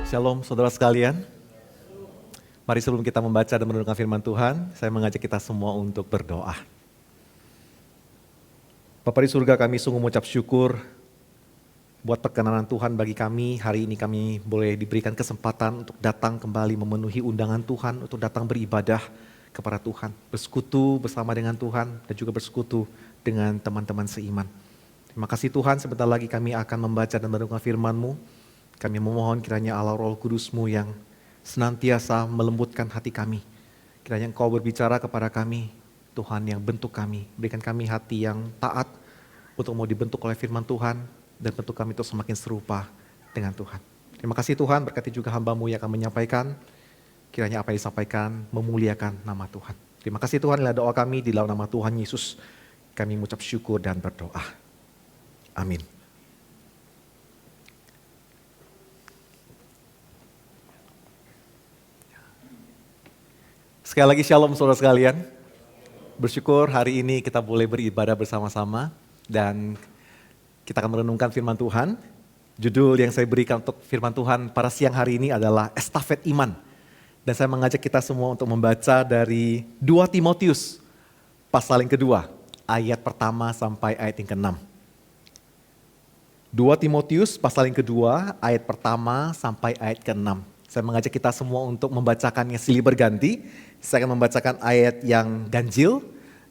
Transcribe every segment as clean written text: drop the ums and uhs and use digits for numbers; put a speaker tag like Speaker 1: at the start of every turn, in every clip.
Speaker 1: Shalom saudara sekalian. Mari sebelum kita membaca dan merenungkan firman Tuhan, saya mengajak kita semua untuk berdoa. Bapa di surga, kami sungguh mengucap syukur buat perkenanan Tuhan bagi kami. Hari ini kami boleh diberikan kesempatan untuk datang kembali memenuhi undangan Tuhan, untuk datang beribadah kepada Tuhan, bersekutu bersama dengan Tuhan dan juga bersekutu dengan teman-teman seiman. Terima kasih Tuhan, sebentar lagi kami akan membaca dan merenungkan firman-Mu. Kami memohon kiranya Allah Roh Kudus-Mu yang senantiasa melembutkan hati kami. Kiranya Engkau berbicara kepada kami, Tuhan yang bentuk kami. Berikan kami hati yang taat untuk mau dibentuk oleh firman Tuhan. Dan bentuk kami untuk semakin serupa dengan Tuhan. Terima kasih Tuhan, berkati juga hamba-Mu yang akan menyampaikan. Kiranya apa yang disampaikan memuliakan nama Tuhan. Terima kasih Tuhan, inilah doa kami di dalam nama Tuhan Yesus. Kami mengucap syukur dan berdoa. Amin. Sekali lagi shalom saudara sekalian. Bersyukur hari ini kita boleh beribadah bersama-sama dan kita akan merenungkan firman Tuhan. Judul yang saya berikan untuk firman Tuhan pada siang hari ini adalah Estafet Iman. Dan saya mengajak kita semua untuk membaca dari 2 Timotius pasal yang kedua, ayat pertama sampai ayat yang ke-6. 2 Timotius pasal yang kedua, ayat pertama sampai ayat ke-6. Saya mengajak kita semua untuk membacakannya silih berganti. Saya akan membacakan ayat yang ganjil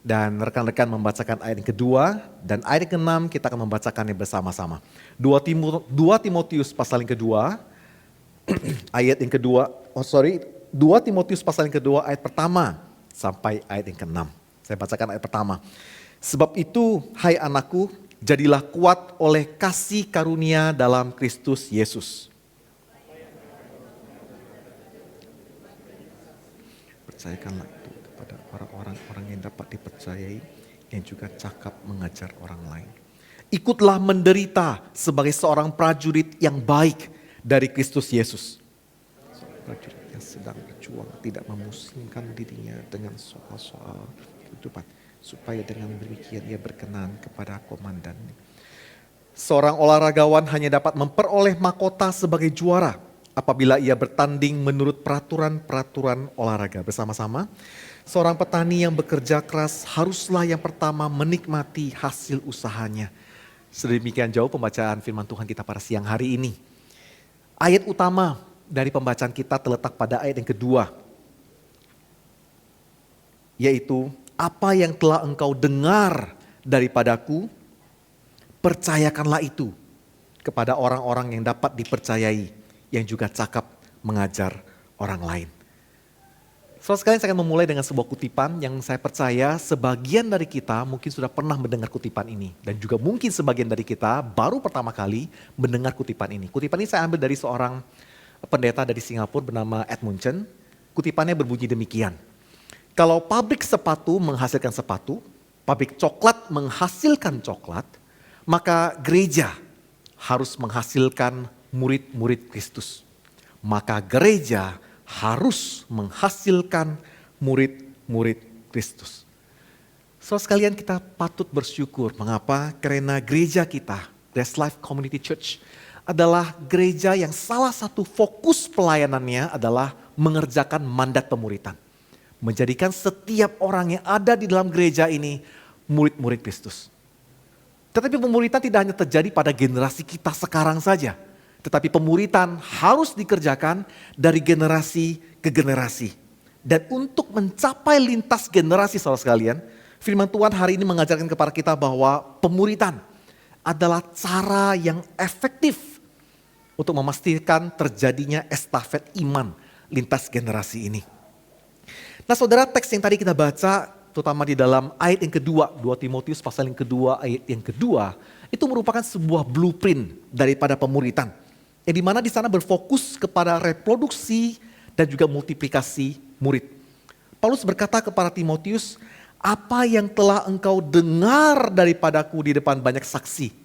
Speaker 1: dan rekan-rekan membacakan ayat yang kedua dan ayat yang ke-6 kita akan membacakannya bersama-sama. 2 Timotius pasal yang kedua, ayat yang kedua, 2 Timotius pasal yang kedua ayat pertama sampai ayat yang ke-6. Saya bacakan ayat pertama. Sebab itu, hai anakku, jadilah kuat oleh kasih karunia dalam Kristus Yesus. Percayakanlah itu kepada orang-orang yang dapat dipercayai, yang juga cakap mengajar orang lain. Ikutlah menderita sebagai seorang prajurit yang baik dari Kristus Yesus. Seorang prajurit yang sedang berjuang, tidak memusingkan dirinya dengan soal-soal kehidupan, supaya dengan demikian ia berkenan kepada komandannya. Seorang olahragawan hanya dapat memperoleh mahkota sebagai juara apabila ia bertanding menurut peraturan-peraturan olahraga bersama-sama. Seorang petani yang bekerja keras haruslah yang pertama menikmati hasil usahanya. Sedemikian jauh pembacaan firman Tuhan kita pada siang hari ini. Ayat utama dari pembacaan kita terletak pada ayat yang kedua. Yaitu, apa yang telah engkau dengar daripadaku, percayakanlah itu kepada orang-orang yang dapat dipercayai, yang juga cakap mengajar orang lain. Saudara sekalian, saya akan memulai dengan sebuah kutipan yang saya percaya sebagian dari kita mungkin sudah pernah mendengar kutipan ini. Dan juga mungkin sebagian dari kita baru pertama kali mendengar kutipan ini. Kutipan ini saya ambil dari seorang pendeta dari Singapura bernama Edmund Chen. Kutipannya berbunyi demikian. Kalau pabrik sepatu menghasilkan sepatu, pabrik coklat menghasilkan coklat, maka gereja harus menghasilkan murid-murid Kristus. Maka gereja harus menghasilkan murid-murid Kristus. Saudara sekalian, kita patut bersyukur. Mengapa? Karena gereja kita, Grace Life Community Church, adalah gereja yang salah satu fokus pelayanannya adalah mengerjakan mandat pemuritan. Menjadikan setiap orang yang ada di dalam gereja ini murid-murid Kristus. Tetapi pemuritan tidak hanya terjadi pada generasi kita sekarang saja. Tetapi pemuritan harus dikerjakan dari generasi ke generasi. Dan untuk mencapai lintas generasi saudara sekalian, firman Tuhan hari ini mengajarkan kepada kita bahwa pemuritan adalah cara yang efektif untuk memastikan terjadinya estafet iman lintas generasi ini. Nah saudara, teks yang tadi kita baca, terutama di dalam ayat yang kedua, 2 Timotius pasal yang kedua, ayat yang kedua, itu merupakan sebuah blueprint daripada pemuritan. Yang dimana di sana berfokus kepada reproduksi dan juga multiplikasi murid. Paulus berkata kepada Timotius, apa yang telah engkau dengar daripadaku di depan banyak saksi.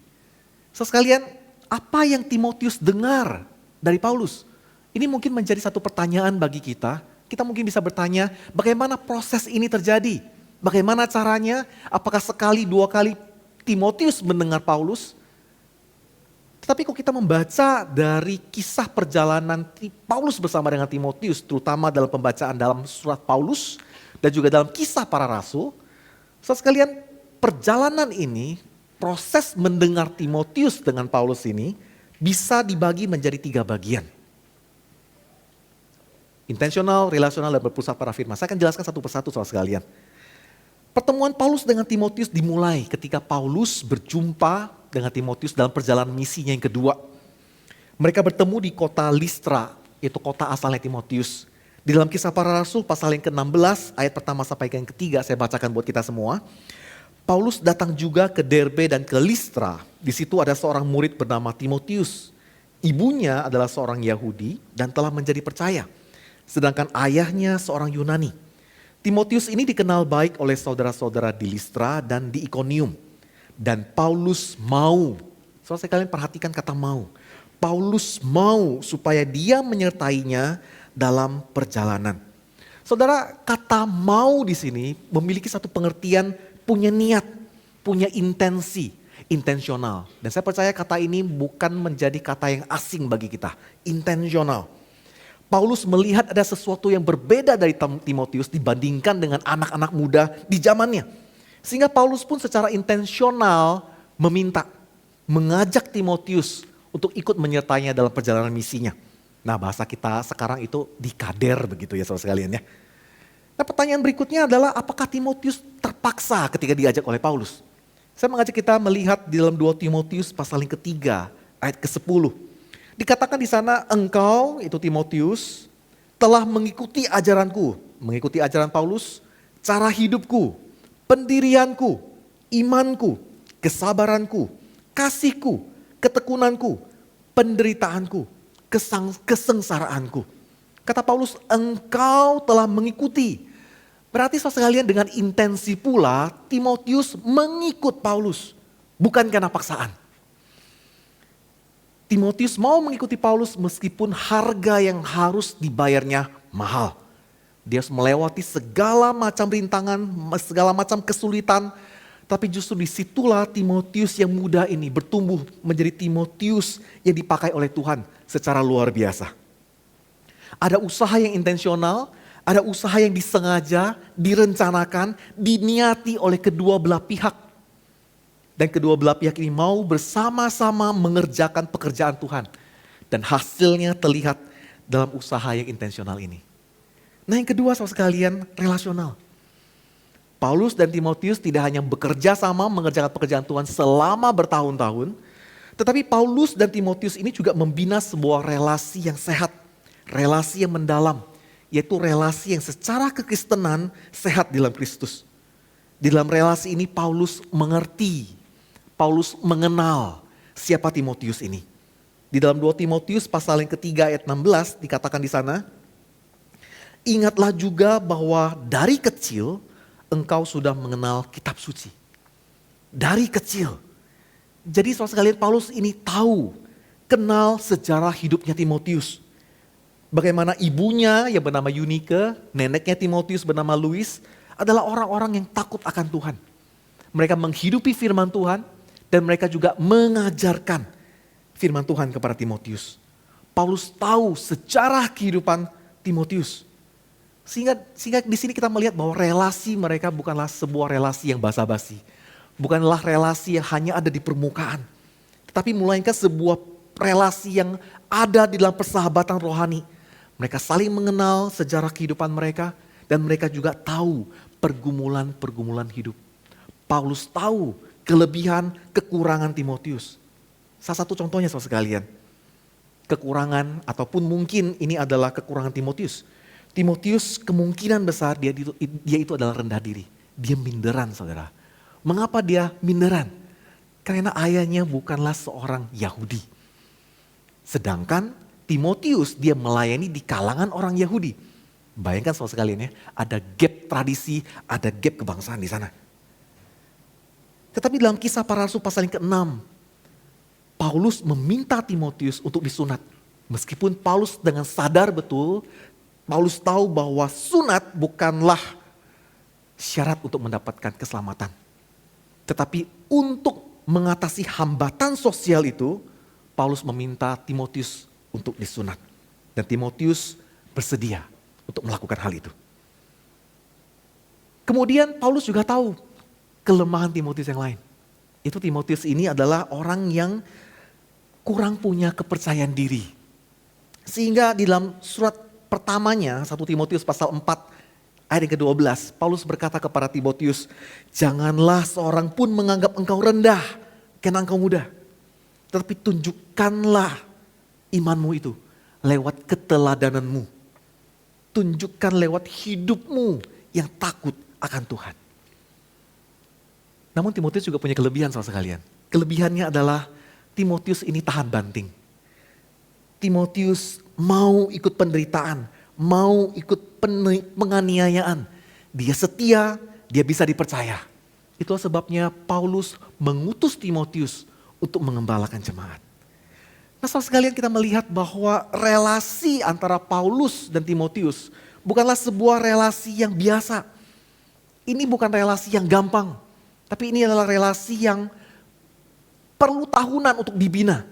Speaker 1: Sekalian, apa yang Timotius dengar dari Paulus? Ini mungkin menjadi satu pertanyaan bagi kita. Kita mungkin bisa bertanya, bagaimana proses ini terjadi? Bagaimana caranya? Apakah sekali, dua kali Timotius mendengar Paulus? Tetapi kalau kita membaca dari kisah perjalanan Paulus bersama dengan Timotius, terutama dalam pembacaan dalam surat Paulus dan juga dalam kisah para rasul, saudara sekalian, perjalanan ini, proses mendengar Timotius dengan Paulus ini bisa dibagi menjadi 3 bagian. Intensional, relasional, dan berpusat pada firman. Saya akan jelaskan satu persatu saudara sekalian. Pertemuan Paulus dengan Timotius dimulai ketika Paulus berjumpa dengan Timotius dalam perjalanan misinya yang kedua. Mereka bertemu di kota Listra, yaitu kota asalnya Timotius. Di dalam kisah para rasul pasal yang ke-16 ayat pertama sampai yang ketiga saya bacakan buat kita semua. Paulus datang juga ke Derbe dan ke Listra. Di situ ada seorang murid bernama Timotius. Ibunya adalah seorang Yahudi dan telah menjadi percaya. Sedangkan ayahnya seorang Yunani. Timotius ini dikenal baik oleh saudara-saudara di Listra dan di Ikonium. Dan Paulus mau, saudara sekalian perhatikan kata mau. Paulus mau supaya dia menyertainya dalam perjalanan. Saudara, kata mau di sini memiliki satu pengertian punya niat, punya intensi, intensional. Dan saya percaya kata ini bukan menjadi kata yang asing bagi kita, intensional. Paulus melihat ada sesuatu yang berbeda dari Timotius dibandingkan dengan anak-anak muda di zamannya. Sehingga Paulus pun secara intensional meminta, mengajak Timotius untuk ikut menyertainya dalam perjalanan misinya. Nah, bahasa kita sekarang itu dikader begitu ya saudara sekalian ya. Nah, pertanyaan berikutnya adalah apakah Timotius terpaksa ketika diajak oleh Paulus? Saya mengajak kita melihat di dalam 2 Timotius pasal yang ketiga ayat ke-10. Dikatakan di sana engkau itu Timotius telah mengikuti ajaranku, mengikuti ajaran Paulus, cara hidupku, pendirianku, imanku, kesabaranku, kasihku, ketekunanku, penderitaanku, kesengsaraanku. Kata Paulus, engkau telah mengikuti. Berarti saudara sekalian dengan intensi pula Timotius mengikut Paulus. Bukan karena paksaan. Timotius mau mengikuti Paulus meskipun harga yang harus dibayarnya mahal. Dia harus melewati segala macam rintangan, segala macam kesulitan. Tapi justru disitulah Timotius yang muda ini bertumbuh menjadi Timotius yang dipakai oleh Tuhan secara luar biasa. Ada usaha yang intensional, ada usaha yang disengaja, direncanakan, diniati oleh kedua belah pihak. Dan kedua belah pihak ini mau bersama-sama mengerjakan pekerjaan Tuhan. Dan hasilnya terlihat dalam usaha yang intensional ini. Nah yang kedua saudara sekalian, relasional. Paulus dan Timotius tidak hanya bekerja sama mengerjakan pekerjaan Tuhan selama bertahun-tahun. Tetapi Paulus dan Timotius ini juga membina sebuah relasi yang sehat. Relasi yang mendalam. Yaitu relasi yang secara kekristenan sehat di dalam Kristus. Di dalam relasi ini Paulus mengerti. Paulus mengenal siapa Timotius ini. Di dalam 2 Timotius pasal yang ketiga ayat 16 dikatakan di sana. Ingatlah juga bahwa dari kecil engkau sudah mengenal kitab suci. Dari kecil. Jadi saudara sekalian Paulus ini tahu, kenal sejarah hidupnya Timotius. Bagaimana ibunya yang bernama Eunike, neneknya Timotius bernama Louis adalah orang-orang yang takut akan Tuhan. Mereka menghidupi firman Tuhan dan mereka juga mengajarkan firman Tuhan kepada Timotius. Paulus tahu sejarah kehidupan Timotius. Sehingga di sini kita melihat bahwa relasi mereka bukanlah sebuah relasi yang basa-basi. Bukanlah relasi yang hanya ada di permukaan. Tetapi melainkan sebuah relasi yang ada di dalam persahabatan rohani. Mereka saling mengenal sejarah kehidupan mereka. Dan mereka juga tahu pergumulan-pergumulan hidup. Paulus tahu kelebihan, kekurangan Timotius. Salah satu contohnya saudara sekalian. Kekurangan ataupun mungkin ini adalah kekurangan Timotius. Timotius kemungkinan besar dia itu adalah rendah diri. Dia minderan saudara. Mengapa dia minderan? Karena ayahnya bukanlah seorang Yahudi. Sedangkan Timotius dia melayani di kalangan orang Yahudi. Bayangkan saudara sekalian ya, ada gap tradisi, ada gap kebangsaan di sana. Tetapi dalam kisah para rasul pasal yang ke-6, Paulus meminta Timotius untuk disunat. Meskipun Paulus dengan sadar betul, Paulus tahu bahwa sunat bukanlah syarat untuk mendapatkan keselamatan. Tetapi untuk mengatasi hambatan sosial itu, Paulus meminta Timotius untuk disunat. Dan Timotius bersedia untuk melakukan hal itu. Kemudian Paulus juga tahu kelemahan Timotius yang lain. Itu Timotius ini adalah orang yang kurang punya kepercayaan diri. Sehingga di dalam surat pertamanya 1 Timotius pasal 4 ayat yang ke-12, Paulus berkata kepada Timotius, janganlah seorang pun menganggap engkau rendah karena engkau muda. Tetapi tunjukkanlah imanmu itu lewat keteladananmu. Tunjukkan lewat hidupmu yang takut akan Tuhan. Namun Timotius juga punya kelebihan saudara sekalian. Kelebihannya adalah Timotius ini tahan banting. Timotius mau ikut penderitaan, mau ikut penganiayaan. Dia setia, dia bisa dipercaya. Itulah sebabnya Paulus mengutus Timotius untuk mengembalakan jemaat. Nah saudara sekalian, kita melihat bahwa relasi antara Paulus dan Timotius bukanlah sebuah relasi yang biasa. Ini bukan relasi yang gampang, tapi ini adalah relasi yang perlu tahunan untuk dibina.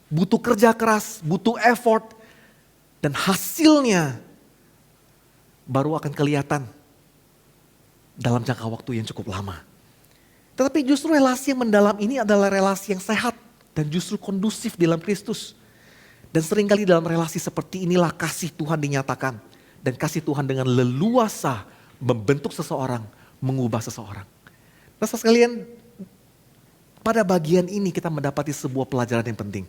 Speaker 1: Butuh kerja keras, butuh effort, dan hasilnya baru akan kelihatan dalam jangka waktu yang cukup lama. Tetapi justru relasi yang mendalam ini adalah relasi yang sehat dan justru kondusif dalam Kristus. Dan seringkali dalam relasi seperti inilah kasih Tuhan dinyatakan. Dan kasih Tuhan dengan leluasa membentuk seseorang, mengubah seseorang. Nah sekalian, pada bagian ini kita mendapati sebuah pelajaran yang penting.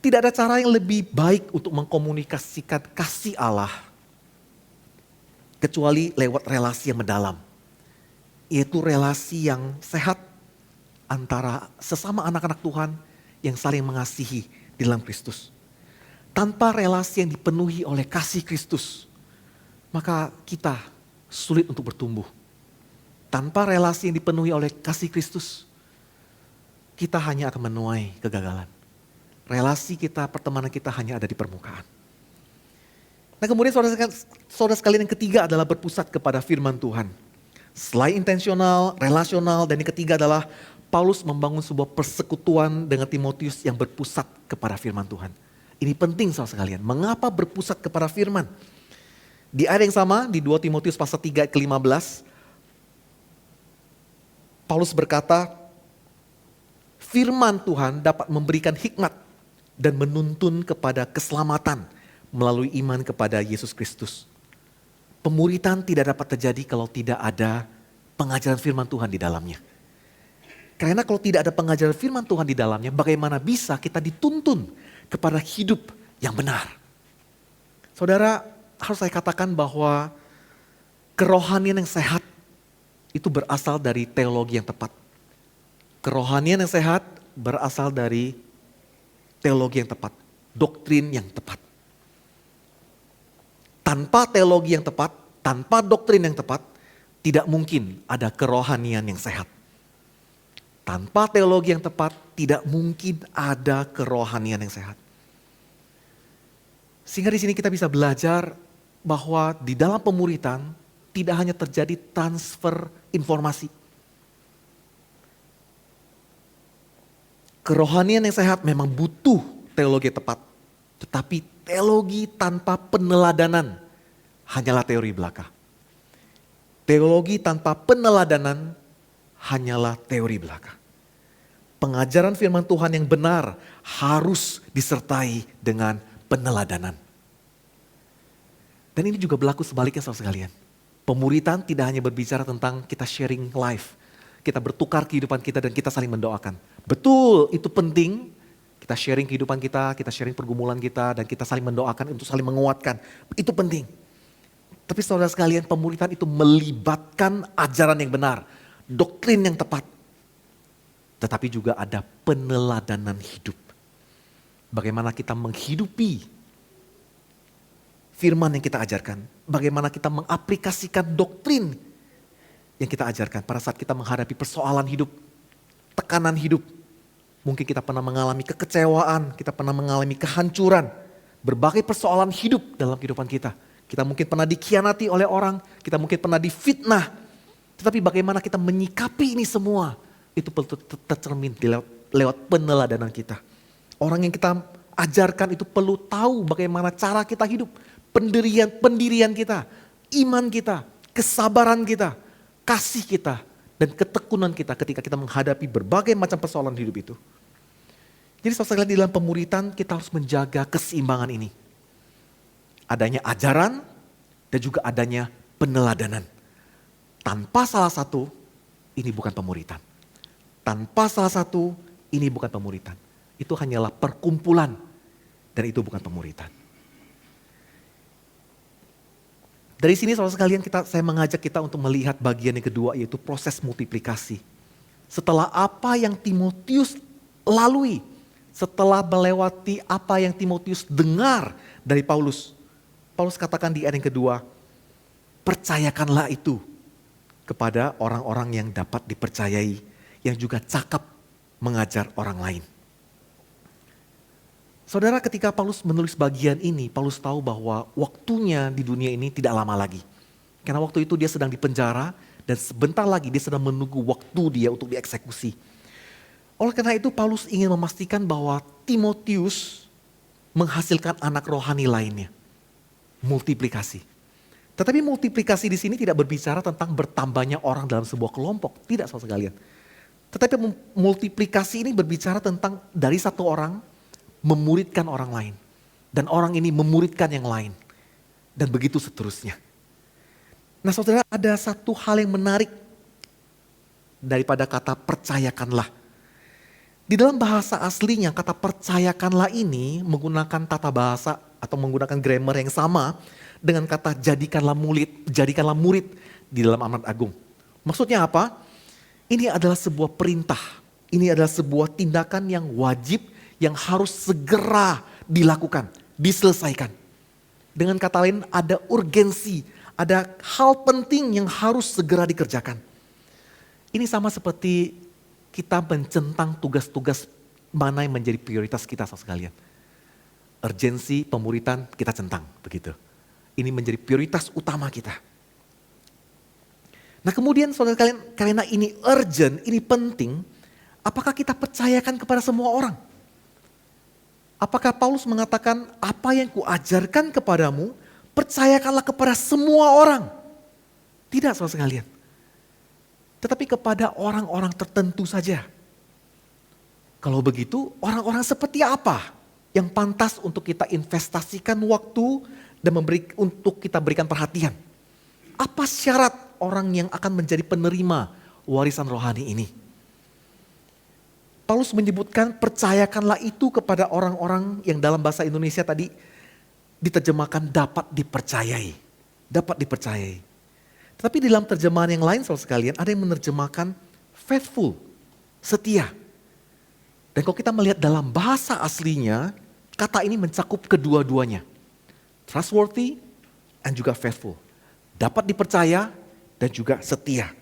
Speaker 1: Tidak ada cara yang lebih baik untuk mengkomunikasikan kasih Allah kecuali lewat relasi yang mendalam. Yaitu relasi yang sehat antara sesama anak-anak Tuhan yang saling mengasihi di dalam Kristus. Tanpa relasi yang dipenuhi oleh kasih Kristus, maka kita sulit untuk bertumbuh. Tanpa relasi yang dipenuhi oleh kasih Kristus, kita hanya akan menuai kegagalan. Relasi kita, pertemanan kita hanya ada di permukaan. Nah kemudian saudara sekalian yang ketiga adalah berpusat kepada firman Tuhan. Selain intensional, relasional, dan yang ketiga adalah Paulus membangun sebuah persekutuan dengan Timotius yang berpusat kepada firman Tuhan. Ini penting saudara sekalian. Mengapa berpusat kepada firman? Di ayat yang sama, di 2 Timotius pasal 3 ayat ke-15, Paulus berkata, firman Tuhan dapat memberikan hikmat dan menuntun kepada keselamatan melalui iman kepada Yesus Kristus. Pemuritan tidak dapat terjadi kalau tidak ada pengajaran firman Tuhan di dalamnya. Karena kalau tidak ada pengajaran firman Tuhan di dalamnya, bagaimana bisa kita dituntun kepada hidup yang benar? Saudara, harus saya katakan bahwa kerohanian yang sehat itu berasal dari teologi yang tepat. Kerohanian yang sehat berasal dari teologi yang tepat, doktrin yang tepat. Tanpa teologi yang tepat, tanpa doktrin yang tepat, tidak mungkin ada kerohanian yang sehat. Tanpa teologi yang tepat, tidak mungkin ada kerohanian yang sehat. Sehingga di sini kita bisa belajar bahwa di dalam pemuritan tidak hanya terjadi transfer informasi. Kerohanian yang sehat memang butuh teologi yang tepat. Tetapi teologi tanpa peneladanan hanyalah teori belaka. Teologi tanpa peneladanan hanyalah teori belaka. Pengajaran firman Tuhan yang benar harus disertai dengan peneladanan. Dan ini juga berlaku sebaliknya saudara sekalian. Pemuritan tidak hanya berbicara tentang kita sharing life. Kita bertukar kehidupan kita dan kita saling mendoakan. Betul, itu penting. Kita sharing kehidupan kita sharing pergumulan kita, dan kita saling mendoakan untuk saling menguatkan. Itu penting. Tapi saudara sekalian, pemuritan itu melibatkan ajaran yang benar, doktrin yang tepat. Tetapi juga ada peneladanan hidup. Bagaimana kita menghidupi firman yang kita ajarkan. Bagaimana kita mengaplikasikan doktrin yang kita ajarkan pada saat kita menghadapi persoalan hidup, tekanan hidup. Mungkin kita pernah mengalami kekecewaan, kita pernah mengalami kehancuran. Berbagai persoalan hidup dalam kehidupan kita. Kita mungkin pernah dikhianati oleh orang, kita mungkin pernah difitnah. Tetapi bagaimana kita menyikapi ini semua, itu perlu tercermin lewat peneladanan kita. Orang yang kita ajarkan itu perlu tahu bagaimana cara kita hidup. Pendirian kita, iman kita, kesabaran kita, kasih kita, dan ketekunan kita ketika kita menghadapi berbagai macam persoalan hidup itu. Jadi saudara di dalam pemuritan kita harus menjaga keseimbangan ini. Adanya ajaran dan juga adanya peneladanan. Tanpa salah satu, ini bukan pemuritan. Tanpa salah satu, ini bukan pemuritan. Itu hanyalah perkumpulan dan itu bukan pemuritan. Dari sini saudara sekalian saya mengajak kita untuk melihat bagian yang kedua yaitu proses multiplikasi. Setelah apa yang Timotius lalui, setelah melewati apa yang Timotius dengar dari Paulus. Paulus katakan di ayat yang kedua, percayakanlah itu kepada orang-orang yang dapat dipercayai, yang juga cakap mengajar orang lain. Saudara, ketika Paulus menulis bagian ini, Paulus tahu bahwa waktunya di dunia ini tidak lama lagi. Karena waktu itu dia sedang dipenjara dan sebentar lagi dia sedang menunggu waktu dia untuk dieksekusi. Oleh karena itu Paulus ingin memastikan bahwa Timotius menghasilkan anak rohani lainnya. Multiplikasi. Tetapi multiplikasi di sini tidak berbicara tentang bertambahnya orang dalam sebuah kelompok. Tidak saudara sekalian. Tetapi multiplikasi ini berbicara tentang dari satu orang memuridkan orang lain. Dan orang ini memuridkan yang lain. Dan begitu seterusnya. Nah saudara, ada satu hal yang menarik daripada kata percayakanlah. Di dalam bahasa aslinya kata percayakanlah ini menggunakan tata bahasa atau menggunakan grammar yang sama dengan kata jadikanlah murid di dalam Amanat Agung. Maksudnya apa? Ini adalah sebuah perintah. Ini adalah sebuah tindakan yang wajib yang harus segera dilakukan, diselesaikan. Dengan kata lain ada urgensi, ada hal penting yang harus segera dikerjakan. Ini sama seperti kita mencentang tugas-tugas mana yang menjadi prioritas kita sekalian. Urgensi pemuritan kita centang, begitu. Ini menjadi prioritas utama kita. Nah kemudian saudara kalian, karena ini urgent, ini penting, apakah kita percayakan kepada semua orang? Apakah Paulus mengatakan apa yang kuajarkan kepadamu, percayakanlah kepada semua orang? Tidak saudara sekalian. Tetapi kepada orang-orang tertentu saja. Kalau begitu orang-orang seperti apa yang pantas untuk kita investasikan waktu dan untuk kita berikan perhatian? Apa syarat orang yang akan menjadi penerima warisan rohani ini? Paulus menyebutkan percayakanlah itu kepada orang-orang yang dalam bahasa Indonesia tadi diterjemahkan dapat dipercayai. Dapat dipercayai. Tetapi di dalam terjemahan yang lain saudara sekalian ada yang menerjemahkan faithful, setia. Dan kalau kita melihat dalam bahasa aslinya, kata ini mencakup kedua-duanya. Trustworthy and juga faithful. Dapat dipercaya dan juga setia.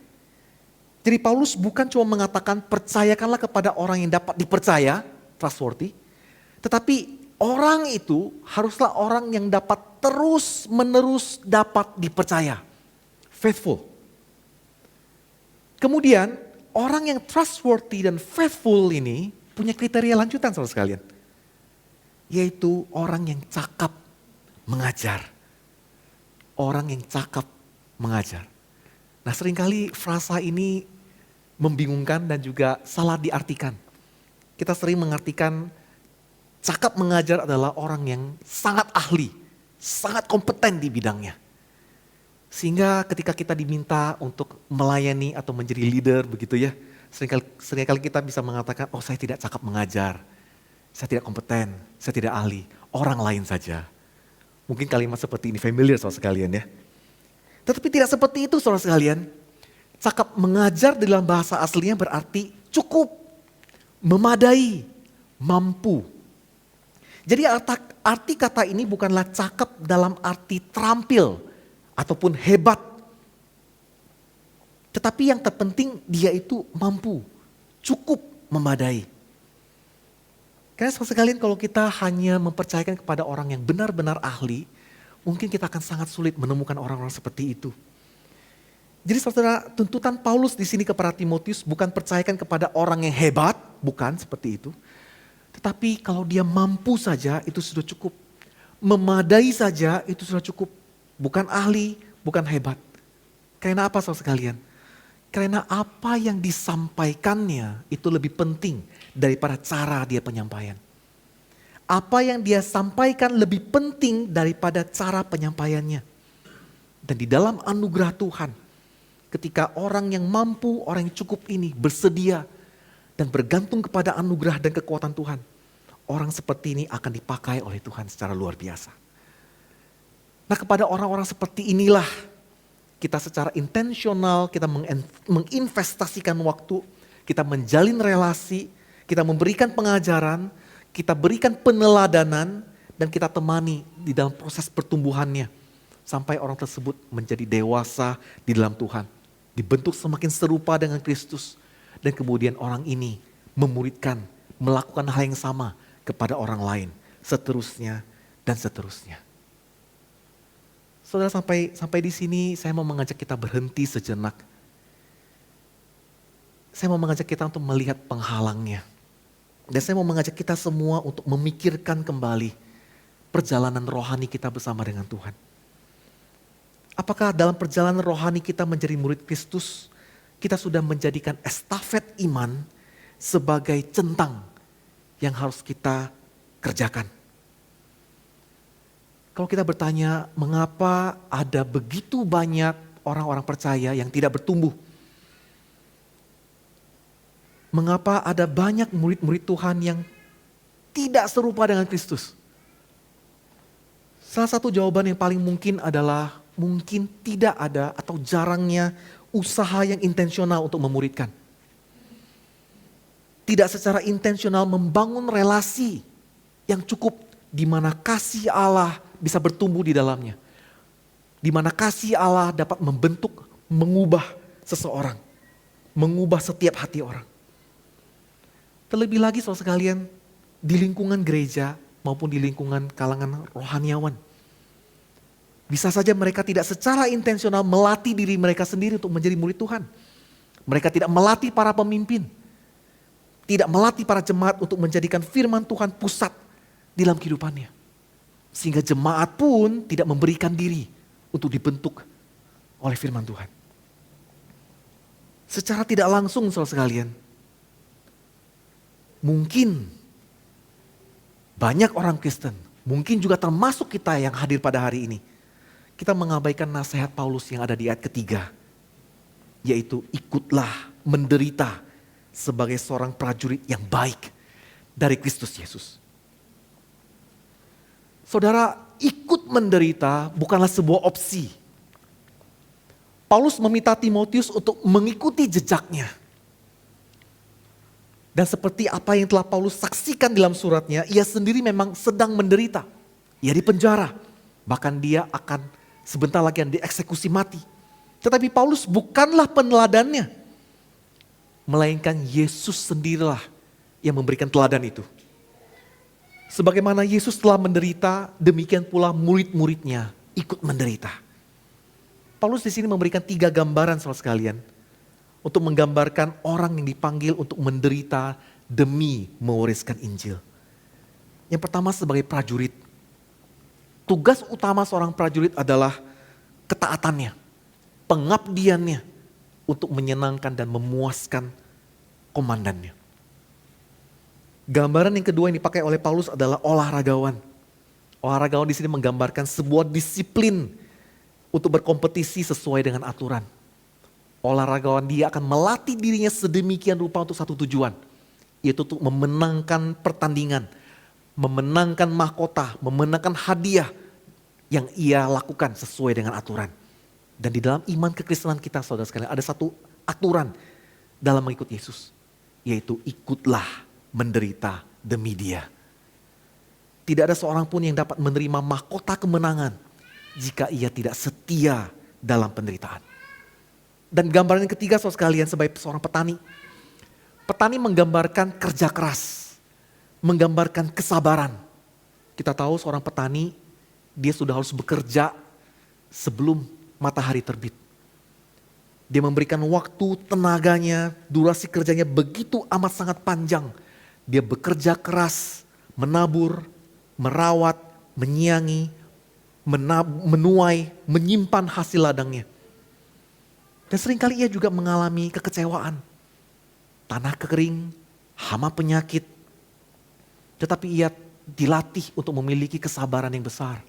Speaker 1: Jadi Paulus bukan cuma mengatakan percayakanlah kepada orang yang dapat dipercaya, trustworthy. Tetapi orang itu haruslah orang yang dapat terus menerus dapat dipercaya. Faithful. Kemudian orang yang trustworthy dan faithful ini punya kriteria lanjutan saudara sekalian. Yaitu orang yang cakap mengajar. Orang yang cakap mengajar. Nah seringkali frasa ini membingungkan dan juga salah diartikan. Kita sering mengartikan cakap mengajar adalah orang yang sangat ahli, sangat kompeten di bidangnya. Sehingga ketika kita diminta untuk melayani atau menjadi leader begitu ya, seringkali kita bisa mengatakan, oh saya tidak cakap mengajar, saya tidak kompeten, saya tidak ahli, orang lain saja. Mungkin kalimat seperti ini familiar saudara sekalian ya. Tetapi tidak seperti itu saudara sekalian. Cakap mengajar di dalam bahasa aslinya berarti cukup, memadai, mampu. Jadi arti kata ini bukanlah cakap dalam arti terampil ataupun hebat. Tetapi yang terpenting dia itu mampu, cukup, memadai. Karena saudara sekalian kalau kita hanya mempercayakan kepada orang yang benar-benar ahli, mungkin kita akan sangat sulit menemukan orang-orang seperti itu. Jadi saudara, tuntutan Paulus di sini kepada Timotius bukan percayakan kepada orang yang hebat, bukan seperti itu. Tetapi kalau dia mampu saja itu sudah cukup. Memadai saja itu sudah cukup. Bukan ahli, bukan hebat. Karena apa saudara sekalian? Karena apa yang disampaikannya itu lebih penting daripada cara dia penyampaian. Apa yang dia sampaikan lebih penting daripada cara penyampaiannya. Dan di dalam anugerah Tuhan, ketika orang yang mampu, orang yang cukup ini bersedia dan bergantung kepada anugerah dan kekuatan Tuhan, orang seperti ini akan dipakai oleh Tuhan secara luar biasa. Nah, kepada orang-orang seperti inilah kita secara intensional, kita menginvestasikan waktu, kita menjalin relasi, kita memberikan pengajaran, kita berikan peneladanan, dan kita temani di dalam proses pertumbuhannya. Sampai orang tersebut menjadi dewasa di dalam Tuhan. Dibentuk semakin serupa dengan Kristus. Dan kemudian orang ini memuridkan, melakukan hal yang sama kepada orang lain. Seterusnya dan seterusnya. Saudara, sampai di sini saya mau mengajak kita berhenti sejenak. Saya mau mengajak kita untuk melihat penghalangnya. Dan saya mau mengajak kita semua untuk memikirkan kembali perjalanan rohani kita bersama dengan Tuhan. Apakah dalam perjalanan rohani kita menjadi murid Kristus, kita sudah menjadikan estafet iman sebagai centang yang harus kita kerjakan? Kalau kita bertanya, mengapa ada begitu banyak orang-orang percaya yang tidak bertumbuh? Mengapa ada banyak murid-murid Tuhan yang tidak serupa dengan Kristus? Salah satu jawaban yang paling mungkin adalah mungkin tidak ada atau jarangnya usaha yang intensional untuk memuridkan. Tidak secara intensional membangun relasi yang cukup di mana kasih Allah bisa bertumbuh di dalamnya. Di mana kasih Allah dapat membentuk, mengubah seseorang. Mengubah setiap hati orang. Terlebih lagi saudara sekalian, di lingkungan gereja maupun di lingkungan kalangan rohaniawan. Bisa saja mereka tidak secara intensional melatih diri mereka sendiri untuk menjadi murid Tuhan. Mereka tidak melatih para pemimpin. Tidak melatih para jemaat untuk menjadikan firman Tuhan pusat di dalam kehidupannya. Sehingga jemaat pun tidak memberikan diri untuk dibentuk oleh firman Tuhan. Secara tidak langsung saudara sekalian, mungkin banyak orang Kristen, mungkin juga termasuk kita yang hadir pada hari ini, kita mengabaikan nasihat Paulus yang ada di ayat ketiga, yaitu ikutlah menderita sebagai seorang prajurit yang baik dari Kristus Yesus. Saudara, ikut menderita bukanlah sebuah opsi. Paulus meminta Timotius untuk mengikuti jejaknya. Dan seperti apa yang telah Paulus saksikan dalam suratnya, ia sendiri memang sedang menderita. Ia dipenjara, bahkan dia akan sebentar lagi dieksekusi mati. Tetapi Paulus bukanlah peneladannya, melainkan Yesus sendirilah yang memberikan teladan itu. Sebagaimana Yesus telah menderita, demikian pula murid-muridnya ikut menderita. Paulus di sini memberikan 3 gambaran saudara sekalian, untuk menggambarkan orang yang dipanggil untuk menderita demi mewariskan Injil. Yang pertama sebagai prajurit. Tugas utama seorang prajurit adalah ketaatannya, pengabdiannya untuk menyenangkan dan memuaskan komandannya. Gambaran yang kedua yang dipakai oleh Paulus adalah olahragawan. Olahragawan di sini menggambarkan sebuah disiplin untuk berkompetisi sesuai dengan aturan. Olahragawan dia akan melatih dirinya sedemikian rupa untuk satu tujuan, yaitu untuk memenangkan pertandingan, memenangkan mahkota, memenangkan hadiah yang ia lakukan sesuai dengan aturan. Dan di dalam iman kekristenan kita saudara sekalian ada satu aturan dalam mengikut Yesus, yaitu ikutlah menderita demi Dia. Tidak ada seorang pun yang dapat menerima mahkota kemenangan jika ia tidak setia dalam penderitaan. Dan gambaran yang ketiga saudara sekalian sebagai seorang petani. Petani menggambarkan kerja keras, menggambarkan kesabaran. Kita tahu seorang petani dia sudah harus bekerja sebelum matahari terbit. Dia memberikan waktu, tenaganya, durasi kerjanya begitu amat sangat panjang Dia bekerja keras, menabur, merawat, menyiangi, menuai, menyimpan hasil ladangnya. Dan seringkali ia juga mengalami kekecewaan. Tanah kering, hama penyakit. Tetapi ia dilatih untuk memiliki kesabaran yang besar.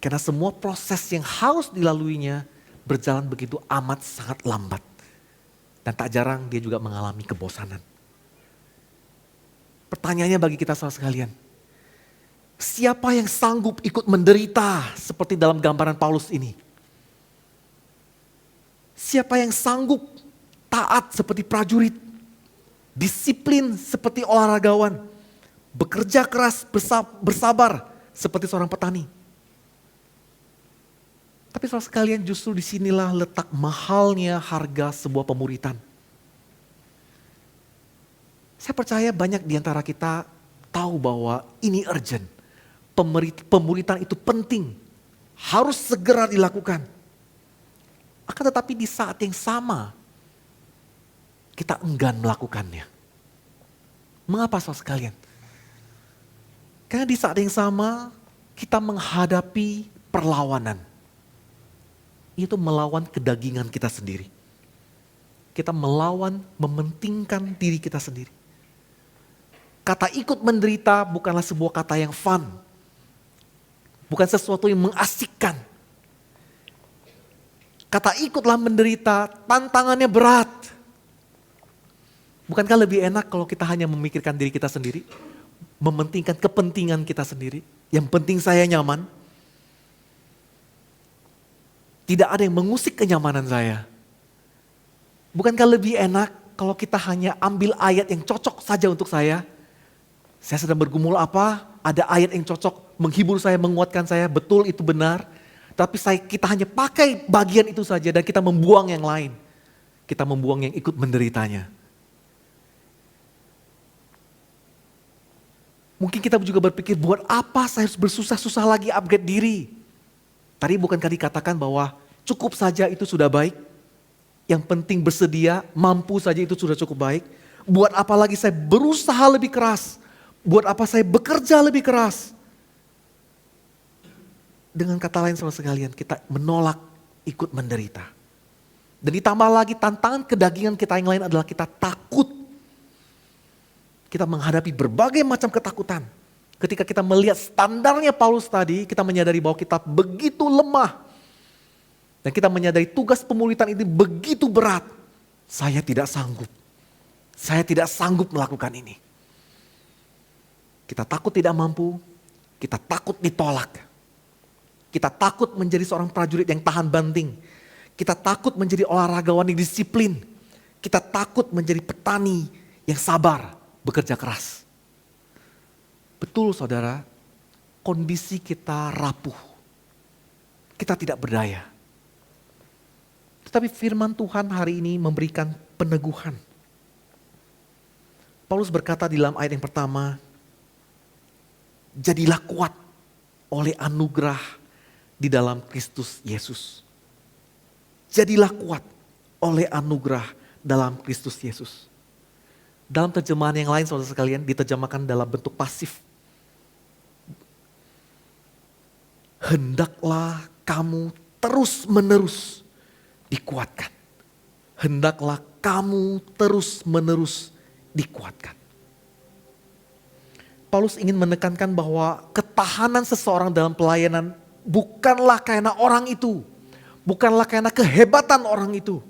Speaker 1: Karena semua proses yang harus dilaluinya berjalan begitu amat sangat lambat. Dan tak jarang dia juga mengalami kebosanan. Pertanyaannya bagi kita saudara sekalian, siapa yang sanggup ikut menderita seperti dalam gambaran Paulus ini? Siapa yang sanggup taat seperti prajurit, disiplin seperti olahragawan, bekerja keras, bersabar seperti seorang petani? Tapi saudara sekalian, justru disinilah letak mahalnya harga sebuah pemuritan. Saya percaya banyak di antara kita tahu bahwa ini urgent. Pemuritan itu penting, harus segera dilakukan. Akan tetapi di saat yang sama, kita enggan melakukannya. Mengapa saudara sekalian? Karena di saat yang sama, kita menghadapi perlawanan. Itu melawan kedagingan kita sendiri. Kita melawan, mementingkan diri kita sendiri. Kata ikut menderita bukanlah sebuah kata yang fun. Bukan sesuatu yang mengasikkan. Kata ikutlah menderita, tantangannya berat. Bukankah lebih enak kalau kita hanya memikirkan diri kita sendiri? Mementingkan kepentingan kita sendiri. Yang penting saya nyaman. Tidak ada yang mengusik kenyamanan saya. Bukankah lebih enak kalau kita hanya ambil ayat yang cocok saja untuk saya? Saya sedang bergumul apa? Ada ayat yang cocok, menghibur saya, menguatkan saya. Betul itu benar. Tapi kita hanya pakai bagian itu saja dan kita membuang yang lain. Kita membuang yang ikut menderitanya. Mungkin kita juga berpikir, buat apa saya harus bersusah-susah lagi upgrade diri? Tadi bukankah dikatakan bahwa cukup saja itu sudah baik? Yang penting bersedia, mampu saja itu sudah cukup baik. Buat apa lagi saya berusaha lebih keras? Buat apa saya bekerja lebih keras? Dengan kata lain saudara sekalian, kita menolak ikut menderita. Dan ditambah lagi tantangan kedagingan kita yang lain adalah kita takut. Kita menghadapi berbagai macam ketakutan. Ketika kita melihat standarnya Paulus tadi, kita menyadari bahwa kita begitu lemah. Dan kita menyadari tugas pemuritan ini begitu berat. Saya tidak sanggup. Saya tidak sanggup melakukan ini. Kita takut tidak mampu, kita takut ditolak. Kita takut menjadi seorang prajurit yang tahan banting. Kita takut menjadi olahragawan yang disiplin. Kita takut menjadi petani yang sabar, bekerja keras. Betul saudara, kondisi kita rapuh. Kita tidak berdaya. Tetapi firman Tuhan hari ini memberikan peneguhan. Paulus berkata di dalam ayat yang pertama, jadilah kuat oleh anugerah di dalam Kristus Yesus. Jadilah kuat oleh anugerah dalam Kristus Yesus. Dalam terjemahan yang lain saudara sekalian diterjemahkan dalam bentuk pasif. Hendaklah kamu terus menerus dikuatkan. Hendaklah kamu terus menerus dikuatkan. Paulus ingin menekankan bahwa ketahanan seseorang dalam pelayanan bukanlah karena orang itu. Bukanlah karena kehebatan orang itu.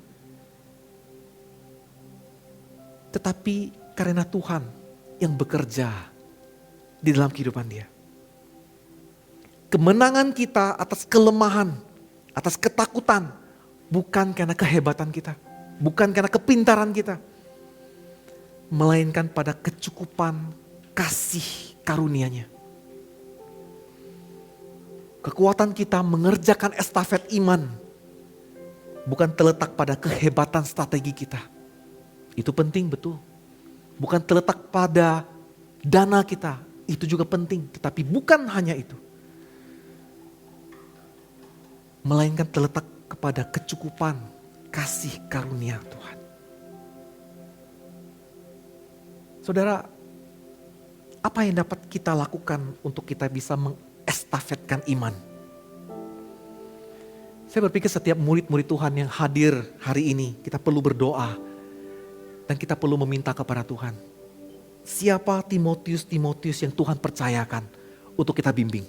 Speaker 1: Tetapi karena Tuhan yang bekerja di dalam kehidupan dia. Kemenangan kita atas kelemahan, atas ketakutan, bukan karena kehebatan kita. Bukan karena kepintaran kita. Melainkan pada kecukupan kasih karunia-Nya. Kekuatan kita mengerjakan estafet iman bukan terletak pada kehebatan strategi kita. Itu penting betul. Bukan terletak pada dana kita, itu juga penting. Tetapi bukan hanya itu. Melainkan terletak kepada kecukupan kasih karunia Tuhan. Saudara, apa yang dapat kita lakukan untuk kita bisa mengestafetkan iman? Saya berpikir setiap murid-murid Tuhan yang hadir hari ini, kita perlu berdoa dan kita perlu meminta kepada Tuhan. Siapa Timotius yang Tuhan percayakan untuk kita bimbing,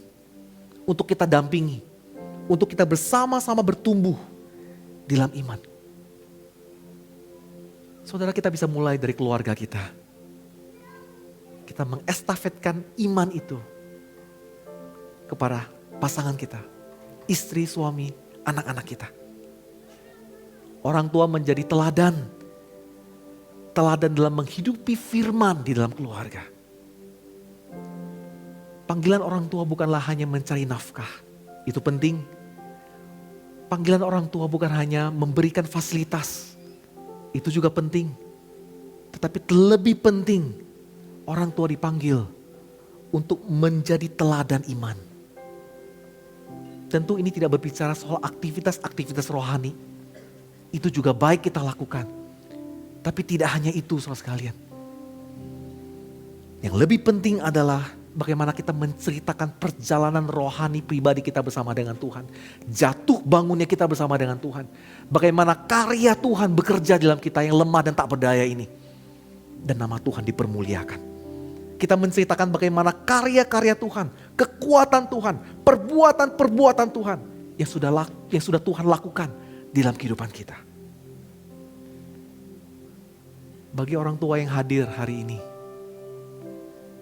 Speaker 1: untuk kita dampingi, untuk kita bersama-sama bertumbuh di dalam iman. Saudara, kita bisa mulai dari keluarga kita. Kita mengestafetkan iman itu kepada pasangan kita, istri, suami, anak-anak kita. Orang tua menjadi teladan dalam menghidupi firman di dalam keluarga. Panggilan orang tua bukanlah hanya mencari nafkah, itu penting. Panggilan orang tua bukan hanya memberikan fasilitas, itu juga penting. Tetapi lebih penting, orang tua dipanggil untuk menjadi teladan iman. Tentu ini tidak berbicara soal aktivitas-aktivitas rohani. Itu juga baik kita lakukan. Tapi tidak hanya itu, saudara sekalian. Yang lebih penting adalah bagaimana kita menceritakan perjalanan rohani pribadi kita bersama dengan Tuhan. Jatuh bangunnya kita bersama dengan Tuhan. Bagaimana karya Tuhan bekerja dalam kita yang lemah dan tak berdaya ini. Dan nama Tuhan dipermuliakan. Kita menceritakan bagaimana karya-karya Tuhan, kekuatan Tuhan, perbuatan-perbuatan Tuhan yang sudah Tuhan lakukan di dalam kehidupan kita. Bagi orang tua yang hadir hari ini,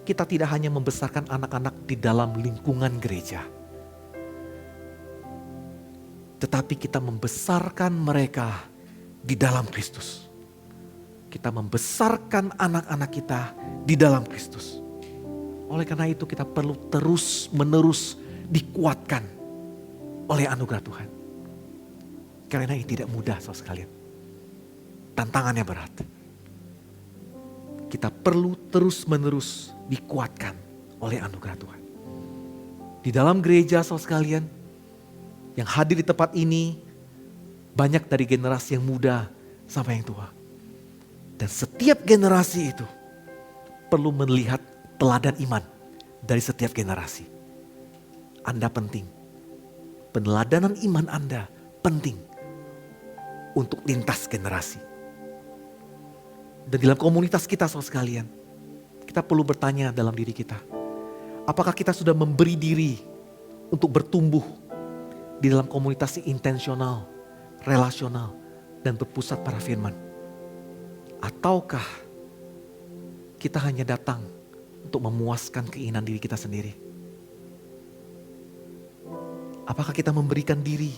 Speaker 1: kita tidak hanya membesarkan anak-anak di dalam lingkungan gereja, tetapi kita membesarkan mereka di dalam Kristus. Kita membesarkan anak-anak kita di dalam Kristus. Oleh karena itu kita perlu terus-menerus dikuatkan oleh anugerah Tuhan. Karena ini tidak mudah, saudara sekalian. Tantangannya berat. Kita perlu terus-menerus dikuatkan oleh anugerah Tuhan. Di dalam gereja, saudara sekalian, yang hadir di tempat ini, banyak dari generasi yang muda sampai yang tua. Dan setiap generasi itu perlu melihat teladan iman dari setiap generasi. Anda penting. Peneladanan iman Anda penting untuk lintas generasi. Dan di dalam komunitas kita, saudara sekalian, kita perlu bertanya dalam diri kita. Apakah kita sudah memberi diri untuk bertumbuh di dalam komunitas intensional, relasional, dan berpusat pada firman? Ataukah kita hanya datang untuk memuaskan keinginan diri kita sendiri? Apakah kita memberikan diri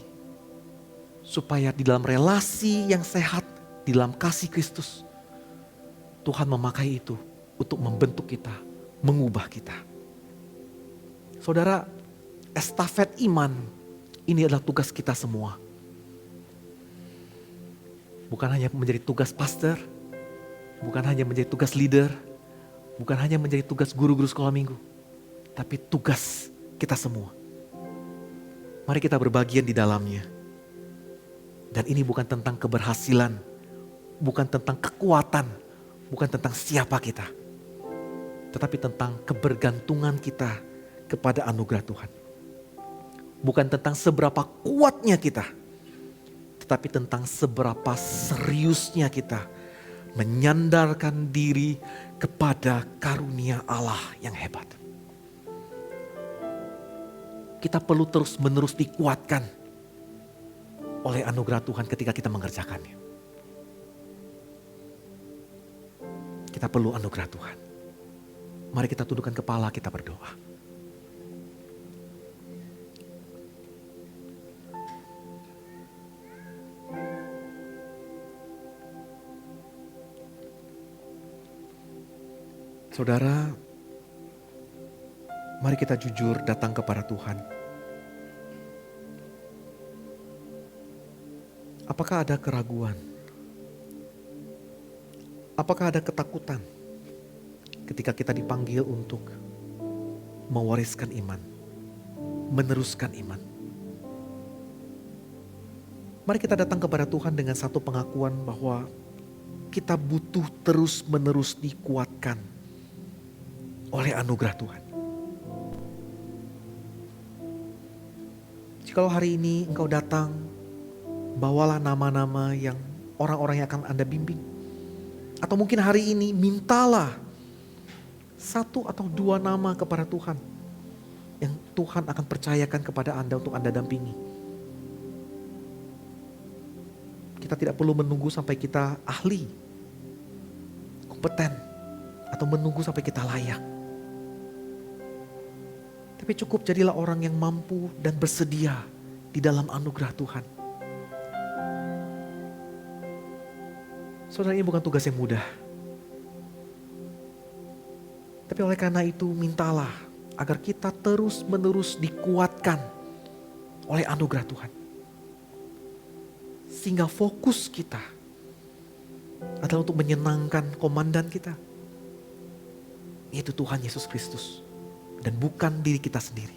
Speaker 1: supaya di dalam relasi yang sehat, di dalam kasih Kristus, Tuhan memakai itu untuk membentuk kita, mengubah kita. Saudara, estafet iman ini adalah tugas kita semua. Bukan hanya menjadi tugas pastor, bukan hanya menjadi tugas leader, bukan hanya menjadi tugas guru-guru sekolah minggu, tapi tugas kita semua. Mari kita berbagian di dalamnya. Dan ini bukan tentang keberhasilan, bukan tentang kekuatan, bukan tentang siapa kita, tetapi tentang kebergantungan kita kepada anugerah Tuhan. Bukan tentang seberapa kuatnya kita, tetapi tentang seberapa seriusnya kita menyandarkan diri kepada karunia Allah yang hebat. Kita perlu terus-menerus dikuatkan oleh anugerah Tuhan ketika kita mengerjakannya. Kita perlu anugerah Tuhan. Mari kita tundukkan kepala, kita berdoa. Saudara, mari kita jujur datang kepada Tuhan. Apakah ada keraguan? Apakah ada ketakutan ketika kita dipanggil untuk mewariskan iman, meneruskan iman? Mari kita datang kepada Tuhan dengan satu pengakuan bahwa kita butuh terus-menerus dikuatkan oleh anugerah Tuhan. Jikalau hari ini engkau datang, bawalah nama-nama yang orang-orang yang akan Anda bimbing. Atau mungkin hari ini mintalah 1 atau 2 nama kepada Tuhan yang Tuhan akan percayakan kepada Anda untuk Anda dampingi. Kita tidak perlu menunggu sampai kita ahli, kompeten, atau menunggu sampai kita layak. Tapi cukup jadilah orang yang mampu dan bersedia di dalam anugerah Tuhan. Saudara, ini bukan tugas yang mudah. Tapi oleh karena itu mintalah agar kita terus-menerus dikuatkan oleh anugerah Tuhan. Sehingga fokus kita adalah untuk menyenangkan komandan kita, yaitu Tuhan Yesus Kristus. Dan bukan diri kita sendiri.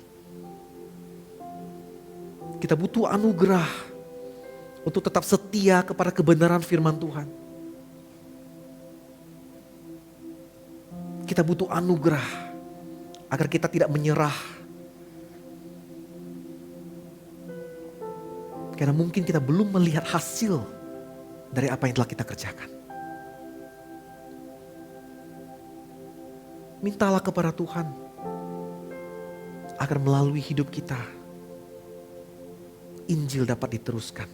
Speaker 1: Kita butuh anugerah untuk tetap setia kepada kebenaran firman Tuhan. Kita butuh anugerah agar kita tidak menyerah. Karena mungkin kita belum melihat hasil dari apa yang telah kita kerjakan. Mintalah kepada Tuhan agar melalui hidup kita, Injil dapat diteruskan,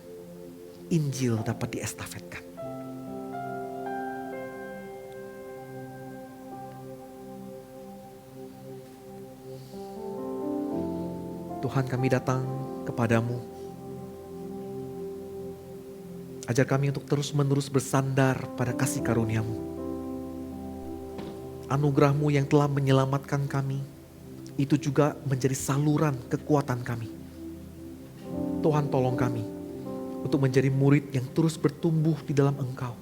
Speaker 1: Injil dapat diestafetkan. Tuhan, kami datang kepadamu. Ajar kami untuk terus-menerus bersandar pada kasih karunia-Mu. Anugerah-Mu yang telah menyelamatkan kami, itu juga menjadi saluran kekuatan kami. Tuhan, tolong kami untuk menjadi murid yang terus bertumbuh di dalam Engkau.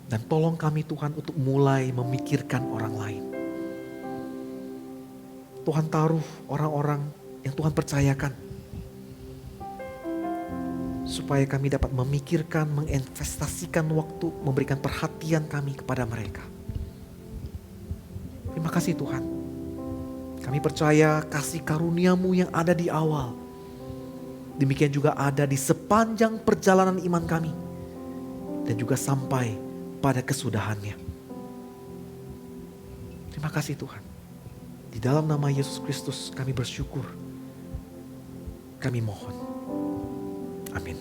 Speaker 1: Dan tolong kami Tuhan untuk mulai memikirkan orang lain. Tuhan, taruh orang-orang yang Tuhan percayakan, supaya kami dapat memikirkan, menginvestasikan waktu, memberikan perhatian kami kepada mereka. Terima kasih Tuhan. Kami percaya kasih karunia-Mu yang ada di awal, demikian juga ada di sepanjang perjalanan iman kami, dan juga sampai pada kesudahannya. Terima kasih Tuhan. Di dalam nama Yesus Kristus kami bersyukur. Kami mohon. Amin.